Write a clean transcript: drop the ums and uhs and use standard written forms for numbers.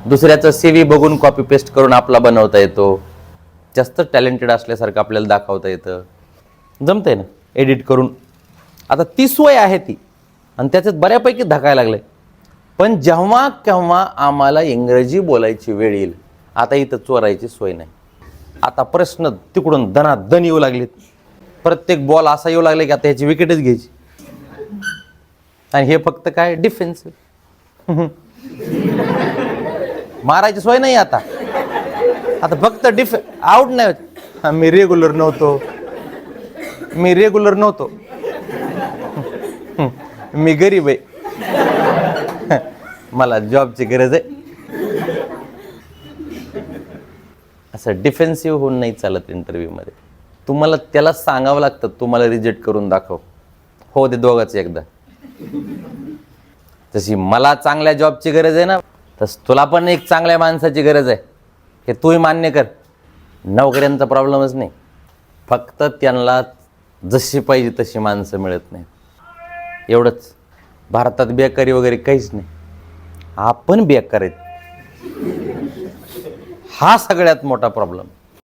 दुसऱ्याचं CV बघून copy paste करून आपला बनवता येतो. जास्त टॅलेंटेड असल्यासारखं आपल्याला दाखवता येतं. जमतंय ना एडिट करून. आता ती सोय आहे ती आणि त्याच्यात बऱ्यापैकी धकायला लागलंय. पण जेव्हा केव्हा आम्हाला इंग्रजी बोलायची वेळ येईल, आता इथं चोरायची सोय नाही. आता प्रश्न तिकडून दणादण येऊ लागलेत. प्रत्येक बॉल असा येऊ लागला की आता ह्याची विकेटच घ्यायची. आणि हे फक्त काय डिफेन्सिव्ह. मारायची सोय नाही आता. आता फक्त आउट नाही होत. मी रेग्युलर नव्हतो. मी गरीब आहे. मला जॉबची गरज आहे. असं डिफेन्सिव्ह होऊन नाही चालत इंटरव्ह्यूमध्ये. तुम्हाला त्याला सांगावं लागतं, तुम्हाला रिजेक्ट करून दाखव. हो ते दोघांचं एकदा. जशी मला चांगल्या जॉबची गरज आहे ना, तस तुला पण एक चांगल्या माणसाची गरज आहे. हे तूही मान्य कर. नोकऱ्यांचा प्रॉब्लेमच नाही, फक्त त्यांना जशी पाहिजे तशी माणसं मिळत नाहीत, एवढंच. भारतात बेकारी वगैरे काहीच नाही. आपण बेकार आहेत, हा सगळ्यात मोठा प्रॉब्लेम.